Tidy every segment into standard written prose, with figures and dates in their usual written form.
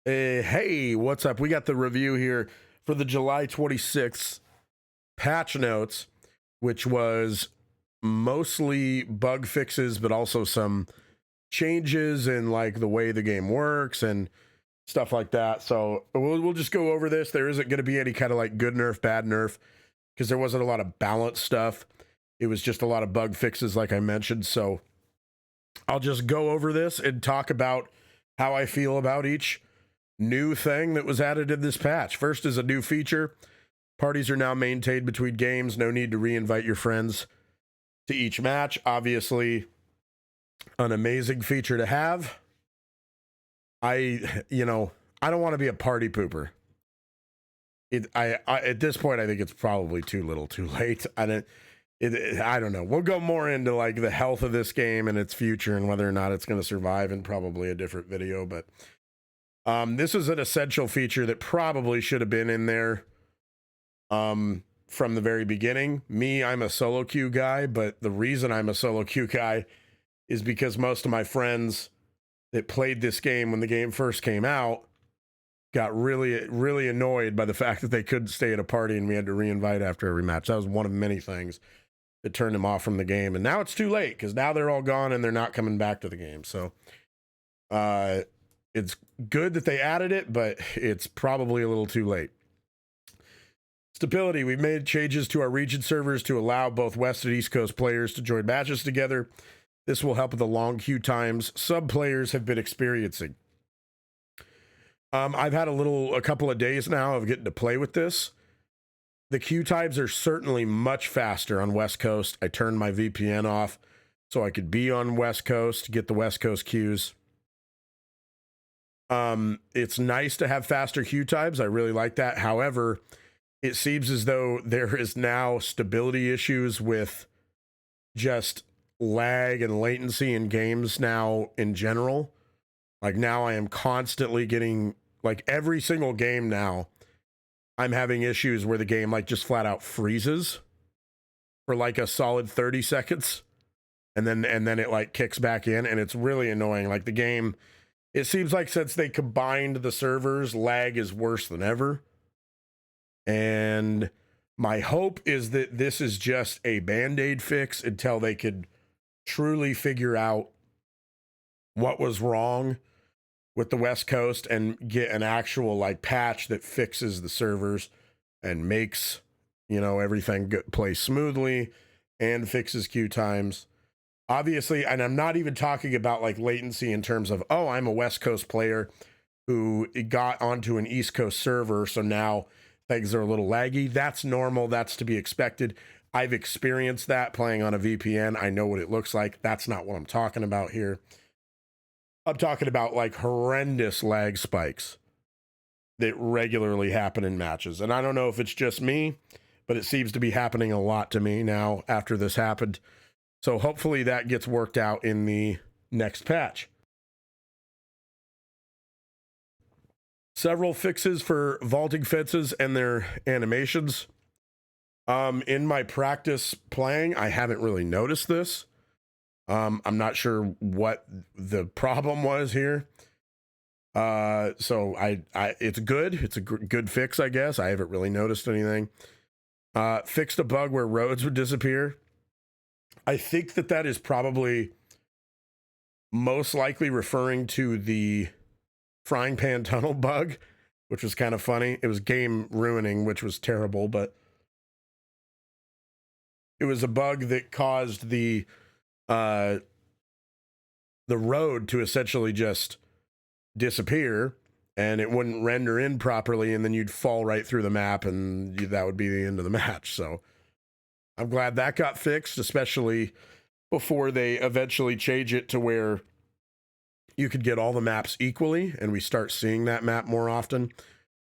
Hey, what's up? We got the review here for the July 26th patch notes, which was mostly bug fixes, but also some changes in like the way the game works and stuff like that. So we'll just go over this. There isn't going to be any kind of like good nerf, bad nerf, because there wasn't a lot of balance stuff. It was just a lot of bug fixes, like I mentioned. So I'll just go over this and talk about how I feel about each new thing that was added in this patch. First is a new feature. Parties are now maintained between games. No need to re-invite your friends to each match. Obviously, an amazing feature to have. I don't want to be a party pooper. I at this point, I think it's probably too little too late. I don't know. We'll go more into like the health of this game and its future and whether or not it's going to survive in probably a different video, but this is an essential feature that probably should have been in there from the very beginning. I'm a solo queue guy, but the reason I'm a solo queue guy is because most of my friends that played this game when the game first came out got really, really annoyed by the fact that they couldn't stay at a party and we had to re-invite after every match. That was one of many things that turned them off from the game. And now it's too late because now they're all gone and they're not coming back to the game. So, it's good that they added it, but it's probably a little too late. Stability. We've made changes to our region servers to allow both West and East Coast players to join matches together. This will help with the long queue times some players have been experiencing. I've had a couple of days now of getting to play with this. The queue times are certainly much faster on West Coast. I turned my VPN off so I could be on West Coast, get the West Coast queues. It's nice to have faster queue times. I really like that. However, it seems as though there is now stability issues with just lag and latency in games now in general. Like now I am constantly getting, like every single game now, I'm having issues where the game like just flat out freezes for like a solid 30 seconds. And then it like kicks back in and it's really annoying. Like the game, it seems like since they combined the servers, lag is worse than ever. And my hope is that this is just a Band-Aid fix until they could truly figure out what was wrong with the West Coast and get an actual like patch that fixes the servers and makes, everything play smoothly and fixes queue times. Obviously, and I'm not even talking about like latency in terms of, oh, I'm a West Coast player who got onto an East Coast server, so now things are a little laggy. That's normal. That's to be expected. I've experienced that playing on a VPN. I know what it looks like. That's not what I'm talking about here. I'm talking about like horrendous lag spikes that regularly happen in matches. And I don't know if it's just me, but it seems to be happening a lot to me now after this happened. So hopefully that gets worked out in the next patch. Several fixes for vaulting fences and their animations. In my practice playing, I haven't really noticed this. I'm not sure what the problem was here. So it's good. It's a good fix, I guess. I haven't really noticed anything. Fixed a bug where roads would disappear. I think that is probably most likely referring to the frying pan tunnel bug, which was kind of funny. It was game ruining, which was terrible, but it was a bug that caused the road to essentially just disappear and it wouldn't render in properly, and then you'd fall right through the map and that would be the end of the match. So I'm glad that got fixed, especially before they eventually change it to where you could get all the maps equally, and we start seeing that map more often.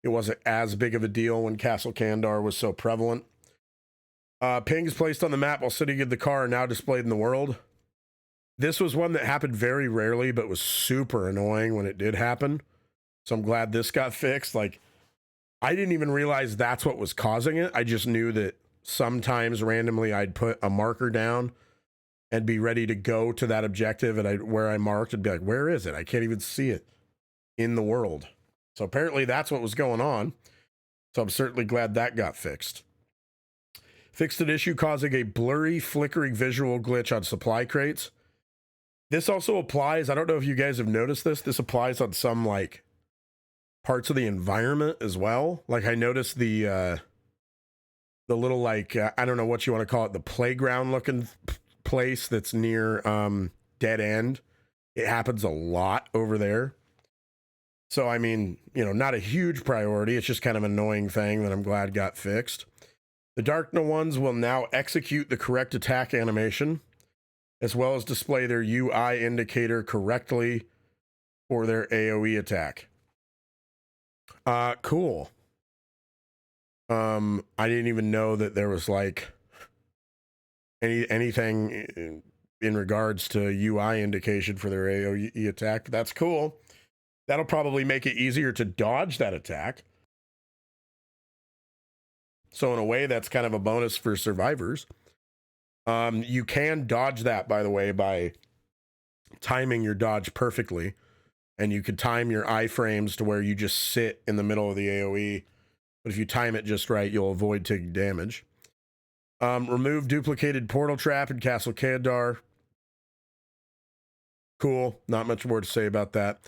It wasn't as big of a deal when Castle Kandar was so prevalent. Pings placed on the map while sitting in the car are now displayed in the world. This was one that happened very rarely, but was super annoying when it did happen. So I'm glad this got fixed. Like, I didn't even realize that's what was causing it. I just knew that sometimes randomly I'd put a marker down and be ready to go to that objective, and where I marked and be like, where is it? I can't even see it in the world. So apparently that's what was going on. So I'm certainly glad that got fixed. Fixed an issue causing a blurry, flickering visual glitch on supply crates. This also applies, I don't know if you guys have noticed this, this applies on some like parts of the environment as well. Like I noticed the little like, I don't know what you want to call it, the playground looking place that's near Dead End. It happens a lot over there. So, I mean, you know, not a huge priority. It's just kind of an annoying thing that I'm glad got fixed. The Darkna ones will now execute the correct attack animation, as well as display their UI indicator correctly for their AoE attack. Cool. I didn't even know that there was like anything in regards to UI indication for their AoE attack, but that's cool. That'll probably make it easier to dodge that attack. So in a way, that's kind of a bonus for survivors. You can dodge that, by the way, by timing your dodge perfectly. And you could time your iframes to where you just sit in the middle of the AoE. But if you time it just right, you'll avoid taking damage. Remove duplicated portal trap in Castle Kandar. Cool. Not much more to say about that.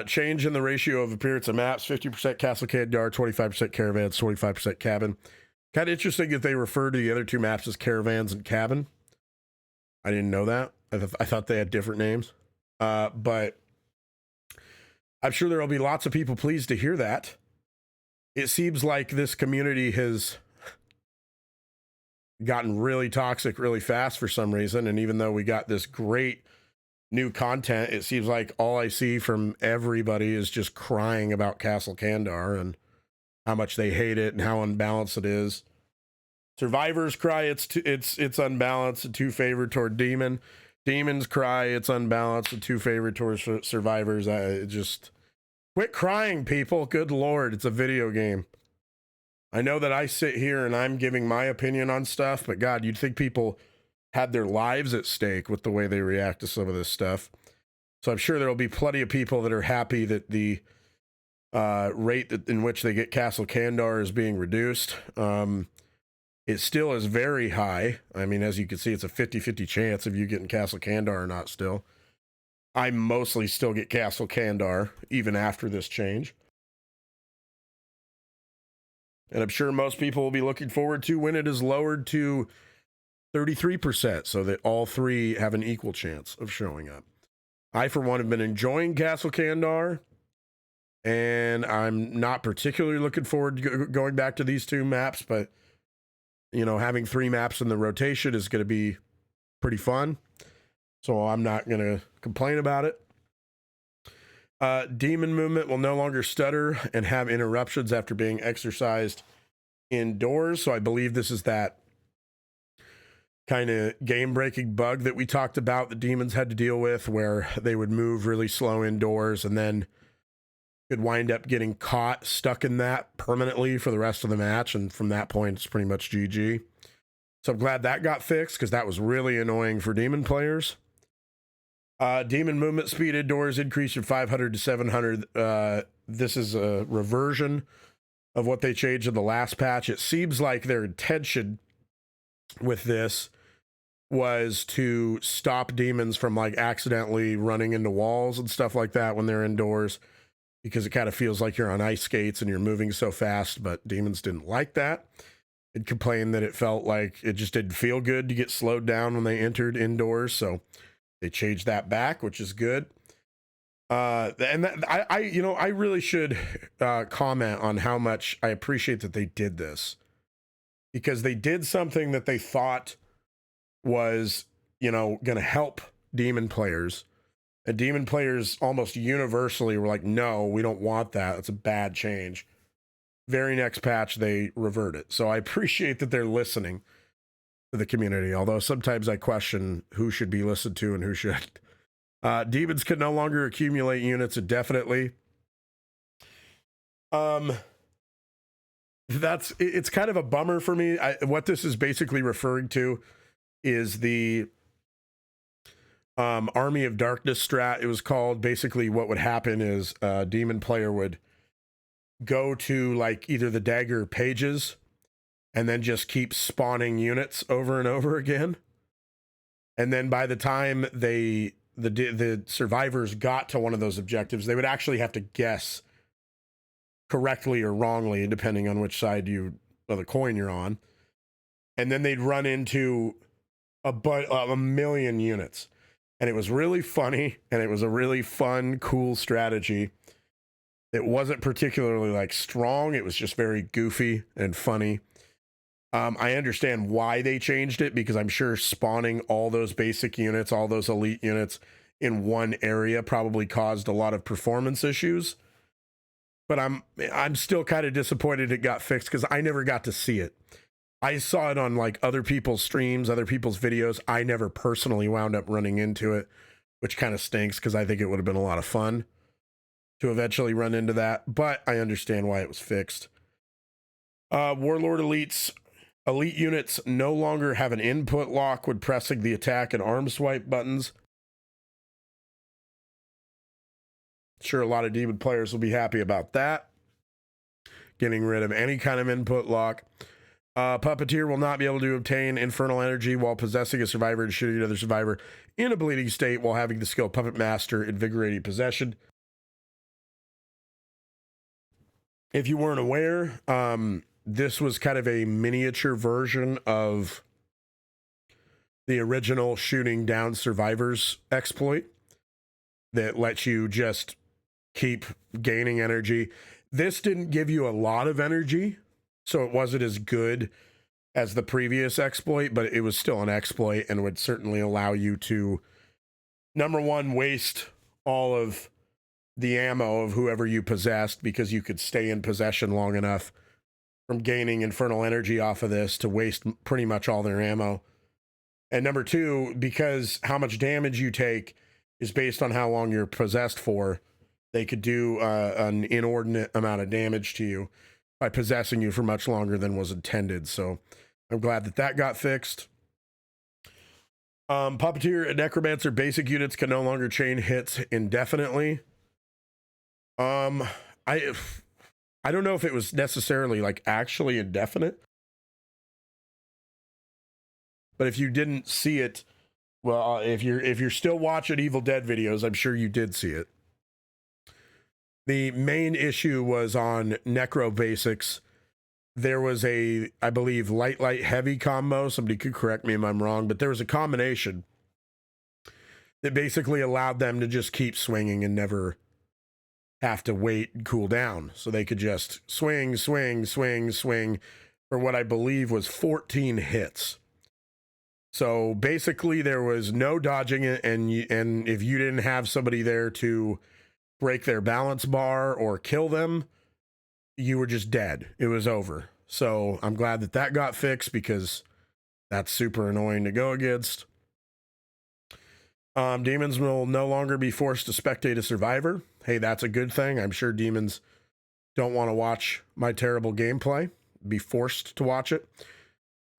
Change in the ratio of appearance of maps, 50% Castle Kandar, 25% caravans, 25% cabin. Kind of interesting that they refer to the other two maps as caravans and cabin. I didn't know that. I thought they had different names. But I'm sure there will be lots of people pleased to hear that. It seems like this community has gotten really toxic really fast for some reason. And even though we got this great new content, it seems like all I see from everybody is just crying about Castle Kandar and how much they hate it and how unbalanced it is. Survivors cry it's unbalanced and too favored toward Demon. Demons cry it's unbalanced and too favored towards survivors. Just quit crying, people. Good Lord, it's a video game. I know that I sit here and I'm giving my opinion on stuff, but God, you'd think people had their lives at stake with the way they react to some of this stuff. So I'm sure there'll be plenty of people that are happy that the rate in which they get Castle Kandar is being reduced. It still is very high. I mean, as you can see, it's a 50-50 chance of you getting Castle Kandar or not still. I mostly still get Castle Kandar, even after this change. And I'm sure most people will be looking forward to when it is lowered to 33%, so that all three have an equal chance of showing up. I, for one, have been enjoying Castle Kandar, and I'm not particularly looking forward to going back to these two maps, but, you know, having three maps in the rotation is going to be pretty fun, so I'm not going to complain about it. Demon movement will no longer stutter and have interruptions after being exercised indoors, so I believe this is that kind of game-breaking bug that we talked about the demons had to deal with, where they would move really slow indoors and then could wind up getting caught, stuck in that permanently for the rest of the match, and from that point, it's pretty much GG. So I'm glad that got fixed, because that was really annoying for demon players. Demon movement speed indoors increased from 500 to 700. This is a reversion of what they changed in the last patch. It seems like their intention with this was to stop demons from like accidentally running into walls and stuff like that when they're indoors, because it kind of feels like you're on ice skates and you're moving so fast. But demons didn't like that. It complained that it felt like it just didn't feel good to get slowed down when they entered indoors, so they changed that back, which is good. And that, I really should comment on how much I appreciate that they did this, because they did something that they thought was, going to help demon players. And demon players almost universally were like, no, we don't want that. That's a bad change. Very next patch, they revert it. So I appreciate that they're listening to the community, although sometimes I question who should be listened to and who shouldn't. Demons can no longer accumulate units indefinitely. It's kind of a bummer for me. What this is basically referring to is the Army of Darkness strat, it was called. Basically what would happen is a demon player would go to like either the dagger pages and then just keep spawning units over and over again. And then by the time the survivors got to one of those objectives, they would actually have to guess correctly or wrongly, depending on which side of the coin you're on. And then they'd run into a million units. And it was really funny, and it was a really fun, cool strategy. It wasn't particularly like strong. It was just very goofy and funny. I understand why they changed it, because I'm sure spawning all those basic units, all those elite units in one area probably caused a lot of performance issues. But I'm still kind of disappointed it got fixed, because I never got to see it. I saw it on like other people's streams, other people's videos. I never personally wound up running into it, which kind of stinks, because I think it would have been a lot of fun to eventually run into that. But I understand why it was fixed. Warlord elite units no longer have an input lock when pressing the attack and arm swipe buttons. Sure, a lot of demon players will be happy about that. Getting rid of any kind of input lock. Puppeteer will not be able to obtain infernal energy while possessing a survivor and shooting another survivor in a bleeding state while having the skill Puppet Master Invigorating Possession. If you weren't aware, this was kind of a miniature version of the original shooting down survivors exploit that lets you just keep gaining energy. This didn't give you a lot of energy, so it wasn't as good as the previous exploit, but it was still an exploit and would certainly allow you to, number one, waste all of the ammo of whoever you possessed, because you could stay in possession long enough from gaining infernal energy off of this to waste pretty much all their ammo. And number two, because how much damage you take is based on how long you're possessed for, they could do an inordinate amount of damage to you by possessing you for much longer than was intended. So I'm glad that that got fixed. Puppeteer and Necromancer basic units can no longer chain hits indefinitely. I don't know if it was necessarily like actually indefinite, but if you didn't see it, well, if you're still watching Evil Dead videos, I'm sure you did see it. The main issue was on Necro Basics. There was a, I believe, light, heavy combo. Somebody could correct me if I'm wrong, but there was a combination that basically allowed them to just keep swinging and never have to wait and cool down. So they could just swing for what I believe was 14 hits. So basically there was no dodging it, and if you didn't have somebody there to break their balance bar or kill them, you were just dead. It was over. So I'm glad that that got fixed, because that's super annoying to go against. Demons will no longer be forced to spectate a survivor. Hey, that's a good thing. I'm sure demons don't want to watch my terrible gameplay, be forced to watch it.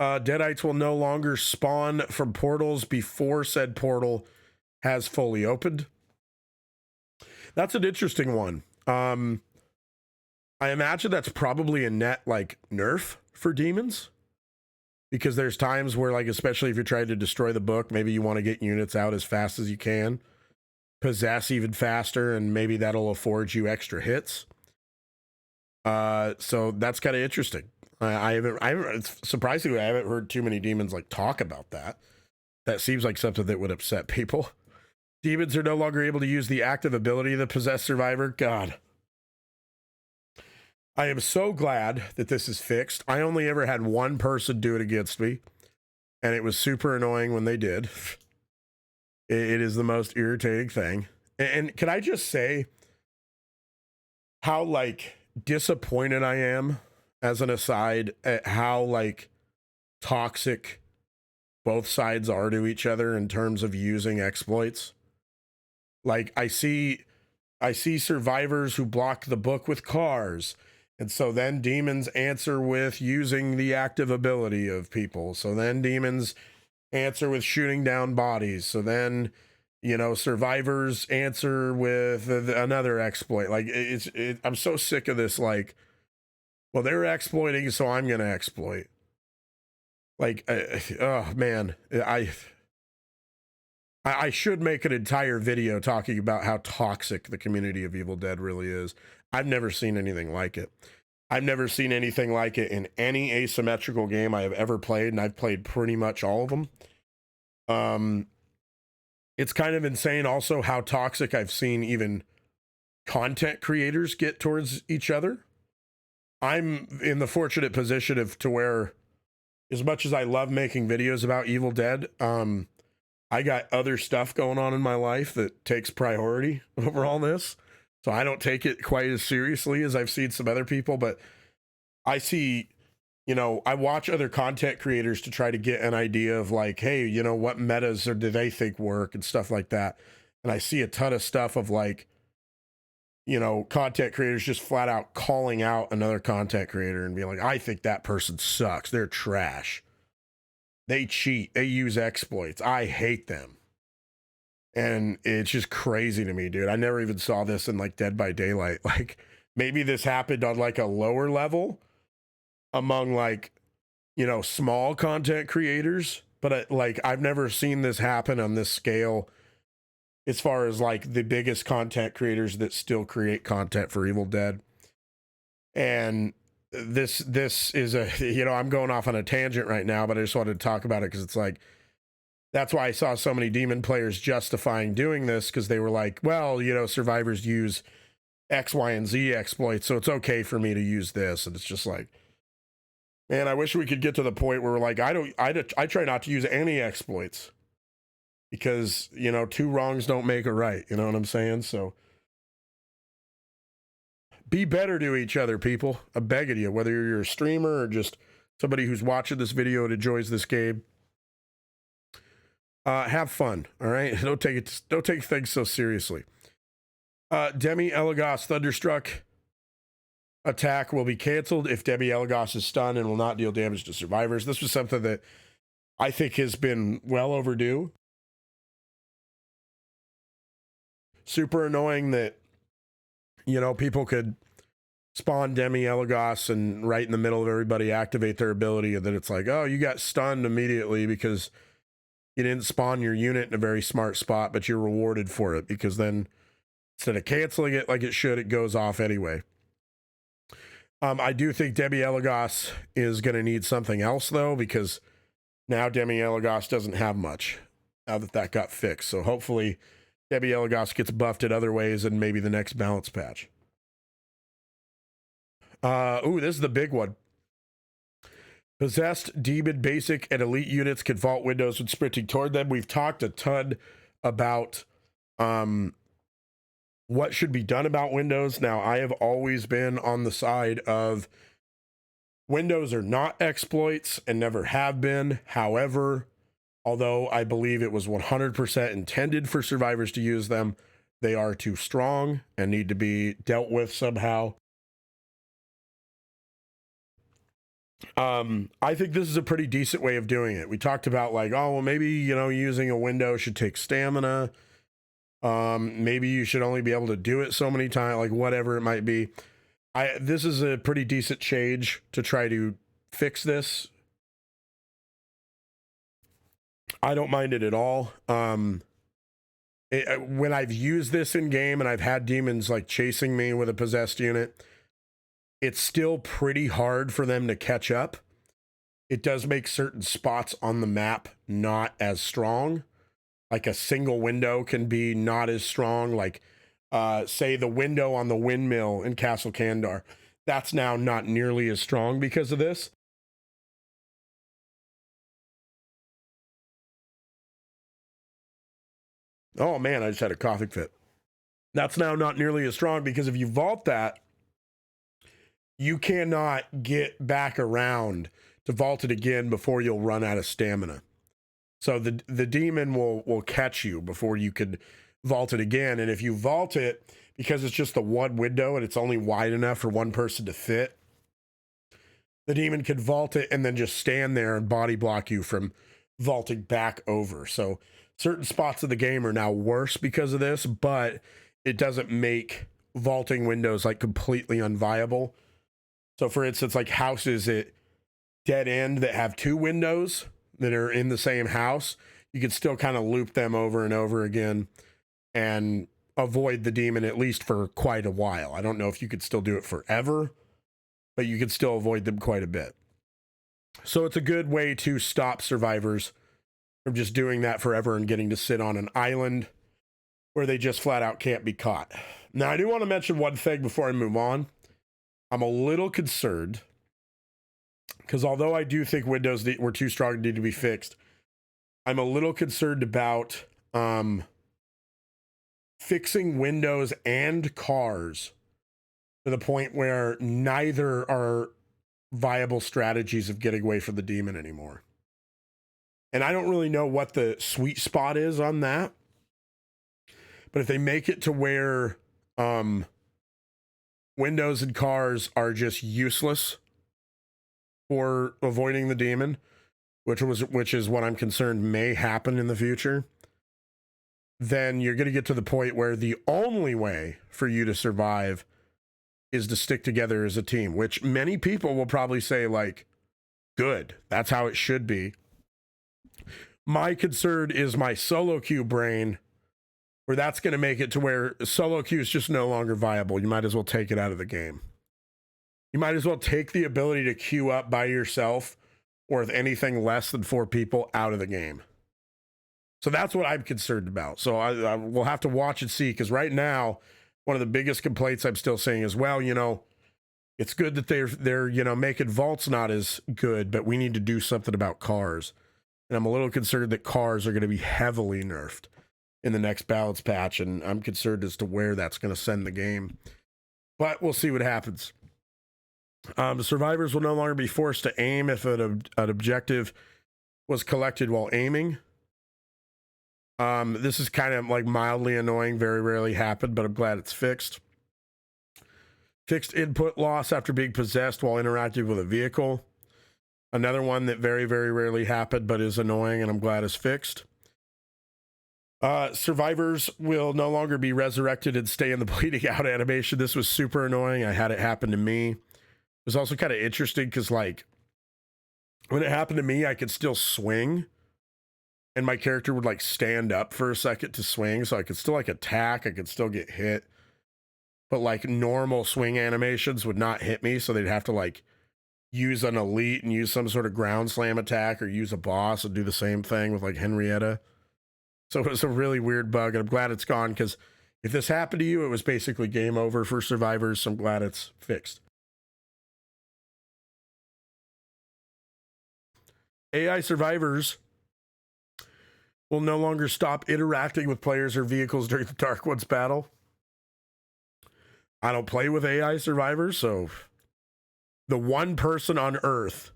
Deadites will no longer spawn from portals before said portal has fully opened. That's an interesting one. I imagine that's probably a net like nerf for demons, because there's times where, like, especially if you're trying to destroy the book, maybe you want to get units out as fast as you can, possess even faster, and maybe that'll afford you extra hits. So that's kind of interesting. I haven't surprisingly, I haven't heard too many demons like talk about that. That seems like something that would upset people. Demons are no longer able to use the active ability of the possessed survivor. God. I am so glad that this is fixed. I only ever had one person do it against me, and it was super annoying when they did. It is the most irritating thing. And can I just say how, like, disappointed I am, as an aside, at how, like, toxic both sides are to each other in terms of using exploits. Like, I see survivors who block the book with cars, and so then demons answer with using the active ability of people. So then demons answer with shooting down bodies. So then you know, survivors answer with another exploit. Like I'm so sick of this. Like, well, they're exploiting, so I'm gonna exploit. Like, oh man, I should make an entire video talking about how toxic the community of Evil Dead really is. I've never seen anything like it. I've never seen anything like it in any asymmetrical game I have ever played, and I've played pretty much all of them. It's kind of insane also how toxic I've seen even content creators get towards each other. I'm in the fortunate position of to where, as much as I love making videos about Evil Dead, I got other stuff going on in my life that takes priority over all this. So I don't take it quite as seriously as I've seen some other people, but I see, you know, I watch other content creators to try to get an idea of like, hey, you know, what metas or do they think work and stuff like that. And I see a ton of stuff of like, you know, content creators just flat out calling out another content creator and being like, I think that person sucks. They're trash. They cheat. They use exploits. I hate them. And it's just crazy to me, dude. I never even saw this in like Dead by Daylight. Like maybe this happened on like a lower level among like, you know, small content creators, but like I've never seen this happen on this scale as far as like the biggest content creators that still create content for Evil Dead. And this is a, you know, I'm going off on a tangent right now, but I just wanted to talk about it because it's like, that's why I saw so many demon players justifying doing this, because they were like, well, you know, survivors use X, Y, and Z exploits, so it's okay for me to use this. And it's just like, man, I wish we could get to the point where we're like, I try not to use any exploits because, you know, two wrongs don't make a right. You know what I'm saying? So be better to each other, people. I'm begging you, whether you're a streamer or just somebody who's watching this video and enjoys this game. Have fun, all right? Don't take things so seriously. Demi-Eligos Thunderstruck attack will be canceled if Demi-Eligos is stunned and will not deal damage to survivors. This was something that I think has been well overdue. Super annoying that, you know, people could spawn Demi-Eligos and right in the middle of everybody activate their ability, and then it's like, oh, you got stunned immediately because you didn't spawn your unit in a very smart spot, but you're rewarded for it because then instead of canceling it like it should, it goes off anyway. I do think Demi-Eligos is going to need something else, though, because now Demi-Eligos doesn't have much now that got fixed. So hopefully Demi-Eligos gets buffed in other ways and maybe the next balance patch. Ooh, this is the big one. Possessed, demon, basic, and elite units can vault windows when sprinting toward them. We've talked a ton about what should be done about windows. Now, I have always been on the side of windows are not exploits and never have been. However, although I believe it was 100% intended for survivors to use them, they are too strong and need to be dealt with somehow. I think this is a pretty decent way of doing it. We talked about like, oh, well, maybe, you know, using a window should take stamina. Maybe you should only be able to do it so many times, like whatever it might be. This is a pretty decent change to try to fix this. I don't mind it at all. When I've used this in game and I've had demons like chasing me with a possessed unit, it's still pretty hard for them to catch up. It does make certain spots on the map not as strong. Like a single window can be not as strong. Like, say the window on the windmill in Castle Kandar. That's now not nearly as strong because of this. Oh man, I just had a coughing fit. That's now not nearly as strong because if you vault that, you cannot get back around to vault it again before you'll run out of stamina. So the demon will catch you before you could vault it again. And if you vault it, because it's just the one window and it's only wide enough for one person to fit, the demon can vault it and then just stand there and body block you from vaulting back over. So certain spots of the game are now worse because of this, but it doesn't make vaulting windows like completely unviable. So for instance, like houses at dead end that have 2 windows that are in the same house, you can still kind of loop them over and over again and avoid the demon at least for quite a while. I don't know if you could still do it forever, but you can still avoid them quite a bit. So it's a good way to stop survivors from just doing that forever and getting to sit on an island where they just flat out can't be caught. Now, I do want to mention one thing before I move on. I'm a little concerned because although I do think windows were too strong and need to be fixed, I'm a little concerned about fixing windows and cars to the point where neither are viable strategies of getting away from the demon anymore. And I don't really know what the sweet spot is on that. But if they make it to where windows and cars are just useless for avoiding the demon, which is what I'm concerned may happen in the future, then you're going to get to the point where the only way for you to survive is to stick together as a team, which many people will probably say, like, good, that's how it should be. My concern is my solo queue brain, where that's going to make it to where solo queue is just no longer viable. You might as well take it out of the game. You might as well take the ability to queue up by yourself or with anything less than 4 people out of the game. So that's what I'm concerned about. So I will have to watch and see, because right now, one of the biggest complaints I'm still saying is, well, you know, it's good that they're you know, making vaults not as good, but we need to do something about cars. And I'm a little concerned that cars are going to be heavily nerfed in the next balance patch, and I'm concerned as to where that's going to send the game. But we'll see what happens. Survivors will no longer be forced to aim if an objective was collected while aiming. This is kind of like mildly annoying, very rarely happened, but I'm glad it's fixed. Fixed input loss after being possessed while interacting with a vehicle. Another one that very, very rarely happened, but is annoying, and I'm glad is fixed. Survivors will no longer be resurrected and stay in the bleeding out animation. This was super annoying. I had it happen to me. It was also kind of interesting because, like, when it happened to me, I could still swing, and my character would, like, stand up for a second to swing, so I could still, like, attack. I could still get hit. But, like, normal swing animations would not hit me, so they'd have to, like, use an elite and use some sort of ground slam attack, or use a boss and do the same thing with, like, Henrietta. So it was a really weird bug, and I'm glad it's gone, because if this happened to you, it was basically game over for survivors, so I'm glad it's fixed. AI survivors will no longer stop interacting with players or vehicles during the Dark Ones battle. I don't play with AI survivors, so the one person on Earth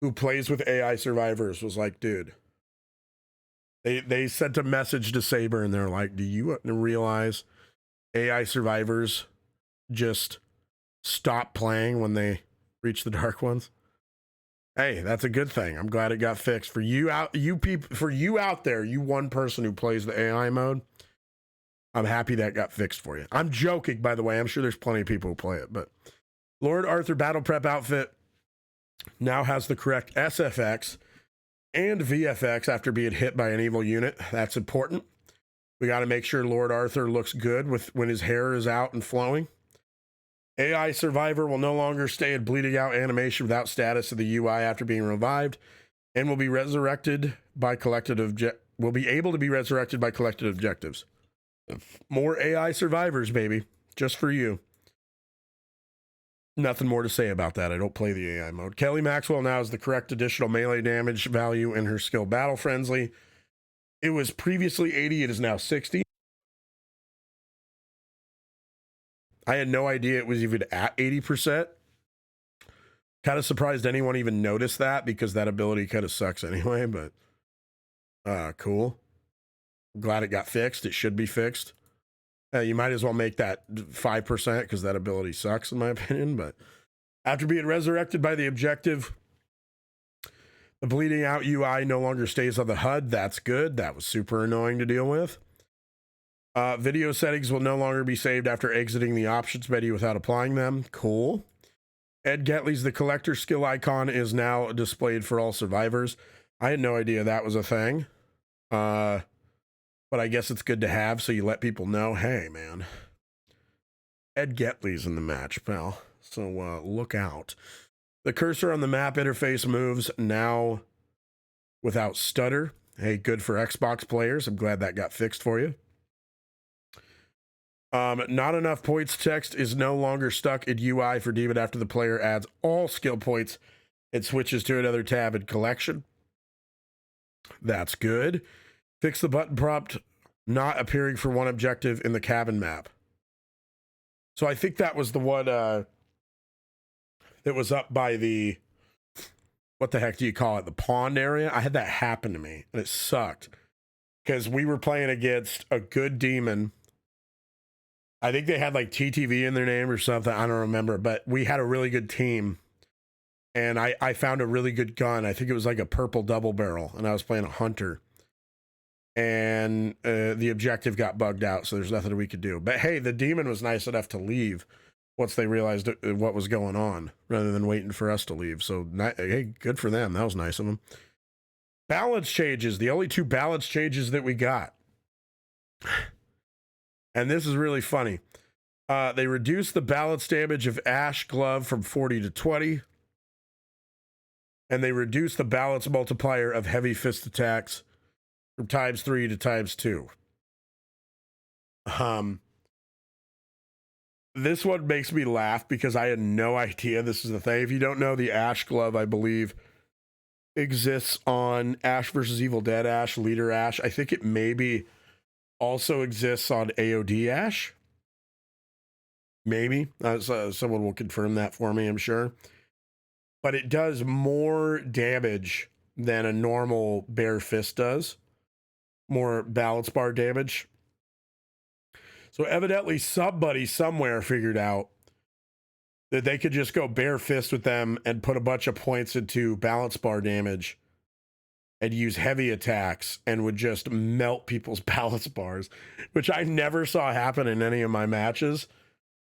who plays with AI survivors was like, dude, they sent a message to Saber, and they're like, do you realize AI survivors just stop playing when they reach the Dark Ones? Hey, that's a good thing. I'm glad it got fixed for you out there, you one person who plays the AI mode. I'm happy that got fixed for you. I'm joking, by the way. I'm sure there's plenty of people who play it, but Lord Arthur Battle Prep outfit now has the correct SFX and VFX after being hit by an evil unit. That's important. We got to make sure Lord Arthur looks good when his hair is out and flowing. AI Survivor will no longer stay in bleeding out animation without status of the UI after being revived, and will be resurrected by will be able to be resurrected by collected objectives. More AI survivors, baby, just for you. Nothing more to say about that. I don't play the AI mode. Kelly Maxwell now has the correct additional melee damage value in her skill Battle Frenzy. It was previously 80, it is now 60. I had no idea it was even at 80%. Kind of surprised anyone even noticed that, because that ability kind of sucks anyway, but cool. Glad it got fixed. It should be fixed. You might as well make that 5%, because that ability sucks in my opinion. But after being resurrected by the objective, The bleeding out UI no longer stays on the HUD. That's good. That was super annoying to deal with. Video settings will no longer be saved after exiting the options menu without applying them. Cool. Ed Getley's The Collector skill icon is now displayed for all survivors. I had no idea that was a thing. But I guess it's good to have, so you let people know, hey, man, Ed Getley's in the match, pal. So look out. The cursor on the map interface moves now without stutter. Hey, good for Xbox players. I'm glad that got fixed for you. Not enough points text is no longer stuck in UI for Demon after the player adds all skill points and switches to another tab in collection. That's good. Fix the button prompt not appearing for one objective in the cabin map. So I think that was the one that was up by the, what the heck do you call it? The pond area. I had that happen to me and it sucked because we were playing against a good demon. I think they had like TTV in their name or something. I don't remember, but we had a really good team. And I found a really good gun. I think it was like a purple double barrel. And I was playing a hunter. And the objective got bugged out. So there's nothing we could do. But hey, the demon was nice enough to leave once they realized what was going on. Rather than waiting for us to leave. So hey, good for them. That was nice of them. Balance changes. The only two balance changes that we got. And this is really funny. They reduced the balance damage of Ash Glove from 40 to 20. And they reduced the balance multiplier of Heavy Fist attacks from ×3 to ×2. This one makes me laugh because I had no idea this is the thing. If you don't know, the Ash Glove, I believe, exists on Ash vs. Evil Dead Ash, Leader Ash. I think it maybe also exists on AOD Ash. Maybe. Someone will confirm that for me, I'm sure. But it does more damage than a normal bare fist does. More balance bar damage. So evidently somebody somewhere figured out that they could just go bare fist with them and put a bunch of points into balance bar damage and use heavy attacks and would just melt people's balance bars, which I never saw happen in any of my matches.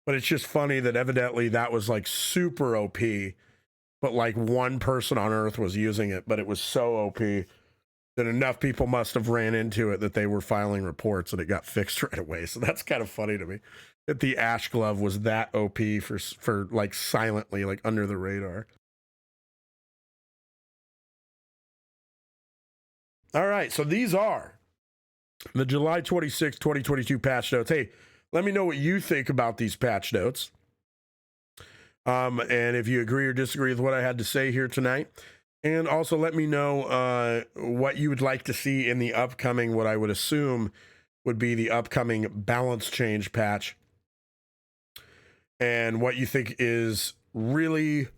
But it's just funny that evidently that was like super OP, but like one person on Earth was using it, but it was so OP that enough people must have ran into it that they were filing reports and it got fixed right away. So that's kind of funny to me that the Ash Glove was that OP for like silently, like under the radar. All right, so these are the July 26, 2022 patch notes. Hey, let me know what you think about these patch notes. And if you agree or disagree with what I had to say here tonight. And also let me know what you would like to see in the upcoming, what I would assume would be the upcoming balance change patch. And what you think is really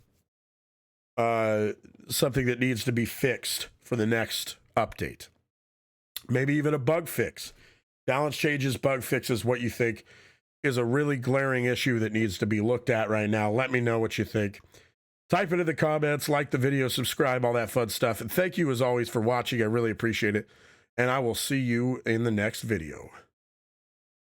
something that needs to be fixed for the next update. Maybe even a bug fix. Balance changes, bug fixes, what you think is a really glaring issue that needs to be looked at right now. Let me know what you think. Type it in the comments, like the video, subscribe, all that fun stuff. And thank you as always for watching. I really appreciate it. And I will see you in the next video.